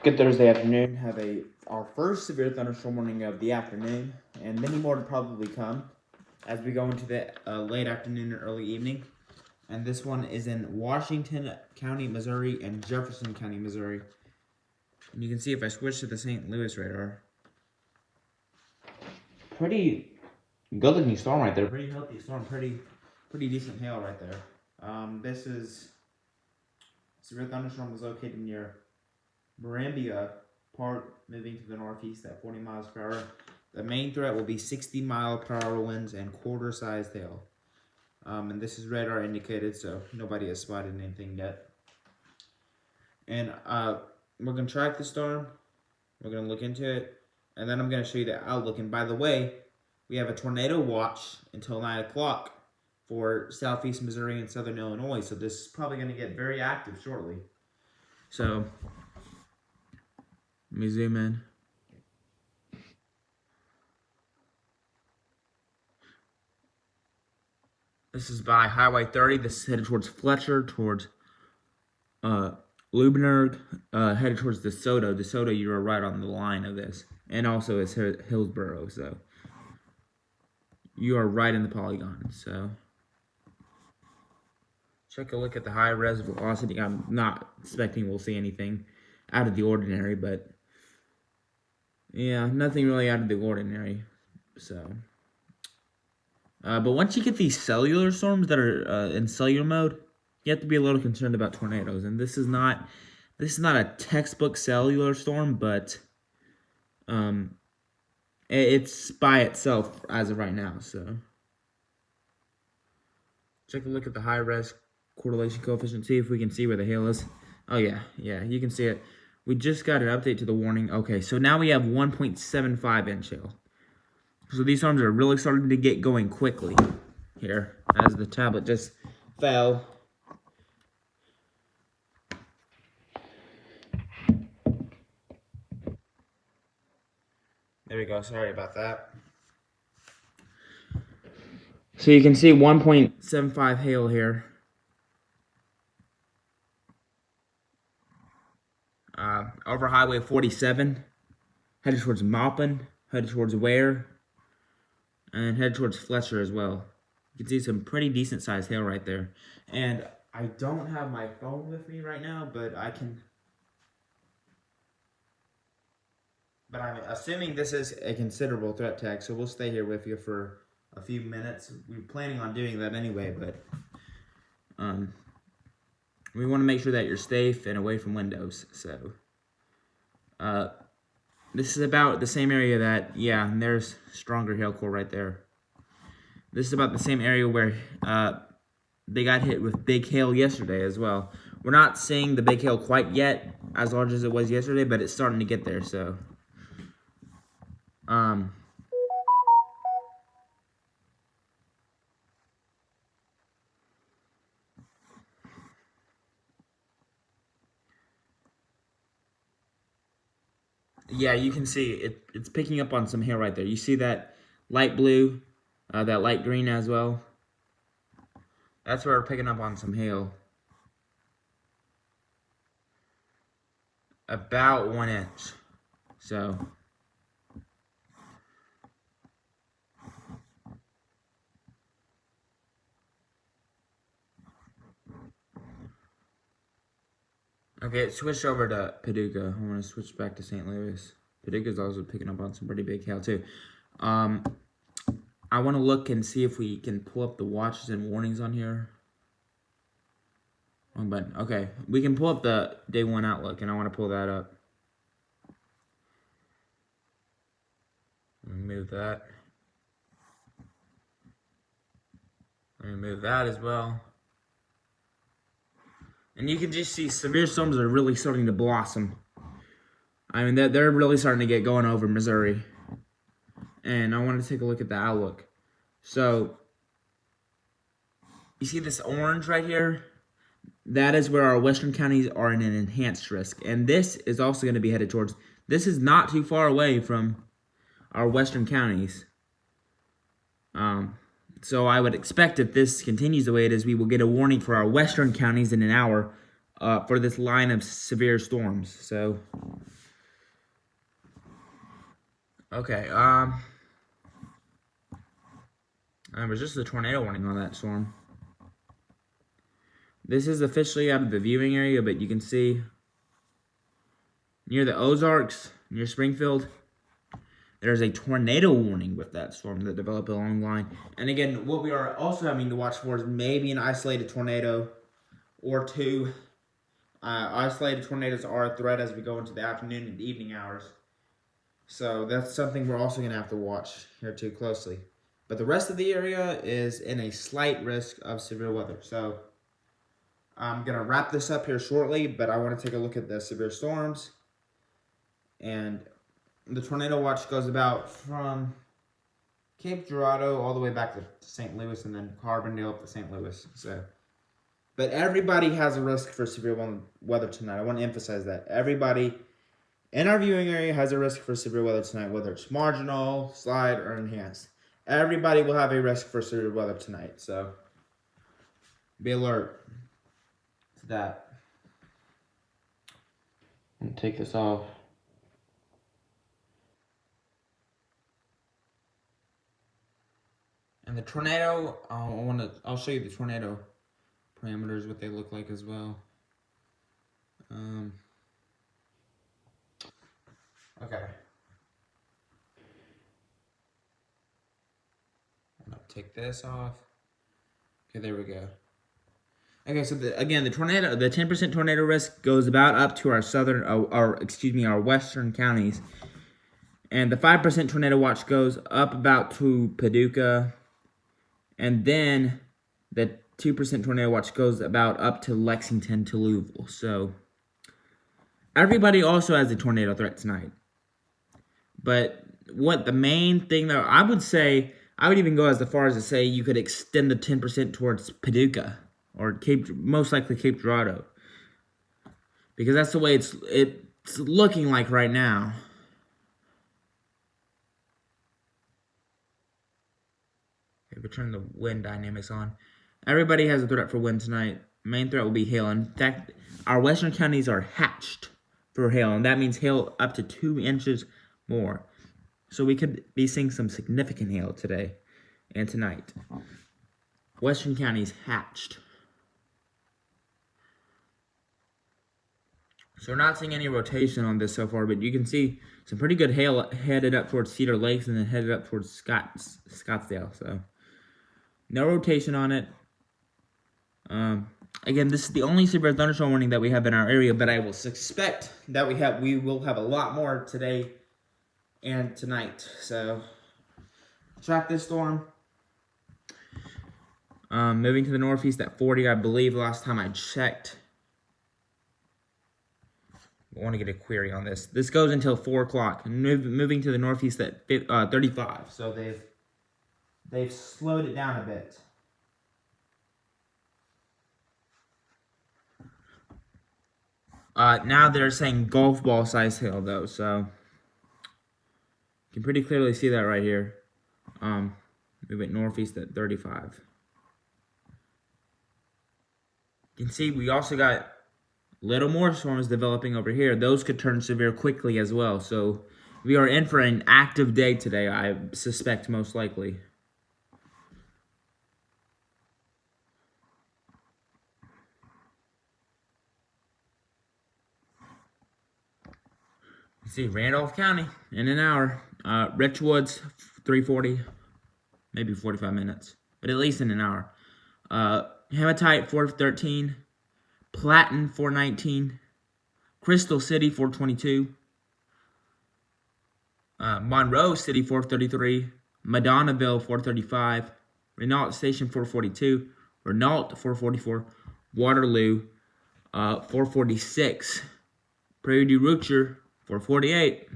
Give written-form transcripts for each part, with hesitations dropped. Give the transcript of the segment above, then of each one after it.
Good Thursday afternoon. Have our first severe thunderstorm warning of the afternoon, and many more to probably come as we go into the late afternoon and early evening. And this one is in Washington County, Missouri, and Jefferson County, Missouri. And you can see if I switch to the St. Louis radar, pretty good-looking storm right there. Pretty healthy storm. Pretty decent hail right there. This is severe thunderstorm was located near Marambia Park, moving to the northeast at 40 miles per hour. The main threat will be 60-mile-per-hour winds and quarter-sized hail. And this is radar indicated, so nobody has spotted anything yet. And we're going to track the storm. We're going to look into it. And then I'm going to show you the outlook. And by the way, we have a tornado watch until 9 o'clock for southeast Missouri and southern Illinois. So this is probably going to get very active shortly. So let me zoom in. This is by Highway 30. This is headed towards Fletcher, towards Lubbock, headed towards DeSoto. DeSoto, you are right on the line of this. And also it's Hillsboro, so you are right in the polygon. So check a look at the high res velocity. I'm not expecting we'll see anything out of the ordinary, but yeah, nothing really out of the ordinary. So, but once you get these cellular storms that are in cellular mode, you have to be a little concerned about tornadoes. And this is not a textbook cellular storm, but it's by itself as of right now. So, check a look at the high res correlation coefficient. See if we can see where the hail is. Oh yeah, you can see it. We just got an update to the warning. Okay, so now we have 1.75 inch hail. So these storms are really starting to get going quickly here as the tablet just fell. There we go. Sorry about that. So you can see 1.75 hail here. Over Highway 47, headed towards Maupin, headed towards Ware, and headed towards Fletcher as well. You can see some pretty decent sized hail right there. And I don't have my phone with me right now, but I'm assuming this is a considerable threat tag, so we'll stay here with you for a few minutes. We're planning on doing that anyway, but we want to make sure that you're safe and away from windows. So this is about the same area that, yeah, and there's stronger hail core right there. This is about the same area where they got hit with big hail yesterday as well. We're not seeing the big hail quite yet, as large as it was yesterday, but it's starting to get there, so yeah, you can see it's picking up on some hail right there. You see that light blue, that light green as well. That's where we're picking up on some hail. About 1 inch. So okay, it switched over to Paducah. I want to switch back to St. Louis. Paducah's also picking up on some pretty big hail too. I want to look and see if we can pull up the watches and warnings on here. Wrong button. Okay, we can pull up the day 1 outlook, and I want to pull that up. Remove that. Remove that as well. And you can just see severe storms are really starting to blossom. I mean, they're really starting to get going over Missouri. And I want to take a look at the outlook. So, you see this orange right here? That is where our western counties are in an enhanced risk. And this is also going to be headed towards, this is not too far away from our western counties. So I would expect if this continues the way it is, we will get a warning for our western counties in an hour for this line of severe storms. So Okay, there was just a tornado warning on that storm. This is officially out of the viewing area, but you can see near the Ozarks, near Springfield, there's a tornado warning with that storm that developed along the line. And again, what we are also having to watch for is maybe an isolated tornado or two. Isolated tornadoes are a threat as we go into the afternoon and evening hours. So that's something we're also going to have to watch here too closely. But the rest of the area is in a slight risk of severe weather. So I'm going to wrap this up here shortly, but I want to take a look at the severe storms. And the tornado watch goes about from Cape Girardeau all the way back to St. Louis and then Carbondale up to St. Louis. So, but everybody has a risk for severe weather tonight. I want to emphasize that. Everybody in our viewing area has a risk for severe weather tonight, whether it's marginal, slight, or enhanced. Everybody will have a risk for severe weather tonight. So be alert to that. I'm gonna take this off. And the tornado, I'll show you the tornado parameters, what they look like as well. Okay. I'm gonna take this off. Okay, there we go. Okay, so again, the 10% tornado risk goes about up to our western counties. And the 5% tornado watch goes up about to Paducah. And then the 2% tornado watch goes about up to Lexington to Louisville. So everybody also has a tornado threat tonight. But what the main thing that I would say, I would even go as far as to say you could extend the 10% towards Paducah or most likely Cape Girardeau, because that's the way it's looking like right now. Okay, we turn the wind dynamics on. Everybody has a threat for wind tonight. Main threat will be hail. In fact, our western counties are hatched for hail, and that means hail up to 2 inches more. So we could be seeing some significant hail today and tonight. Western counties hatched. So we're not seeing any rotation on this so far, but you can see some pretty good hail headed up towards Cedar Lakes and then headed up towards Scottsdale. So no rotation on it. Again, this is the only severe thunderstorm warning that we have in our area, but I will suspect that we will have a lot more today and tonight. So track this storm. Moving to the northeast at 40, I believe, last time I checked. I want to get a query on this. This goes until 4 o'clock. Moving to the northeast at 35. So they've slowed it down a bit. Now they're saying golf ball size hail though, so you can pretty clearly see that right here. We went northeast at 35. You can see we also got little more storms developing over here. Those could turn severe quickly as well. So we are in for an active day today, I suspect, most likely. You see Randolph County in an hour. Richwoods 3:40, maybe 45 minutes, but at least in an hour. Hematite 4:13, Platten 4:19, Crystal City 4:22, Monroe City 4:33, Madonnaville 4:35, Renault Station 4:42, Renault 4:44, Waterloo 4:46, Prairie du Rocher 4:48,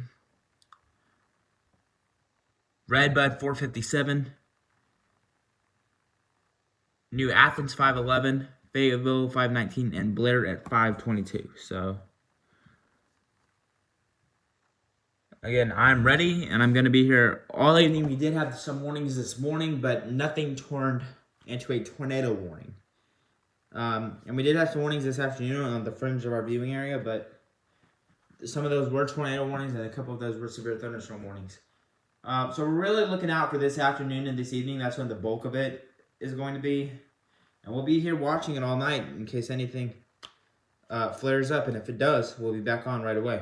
Redbud 4:57, New Athens 5:11, Fayetteville 5:19, and Blair at 5:22. So again, I'm ready, and I'm going to be here all evening. We did have some warnings this morning, but nothing turned into a tornado warning. And we did have some warnings this afternoon on the fringe of our viewing area, but some of those were tornado warnings, and a couple of those were severe thunderstorm warnings. So we're really looking out for this afternoon and this evening. That's when the bulk of it is going to be. And we'll be here watching it all night in case anything flares up. And if it does, we'll be back on right away.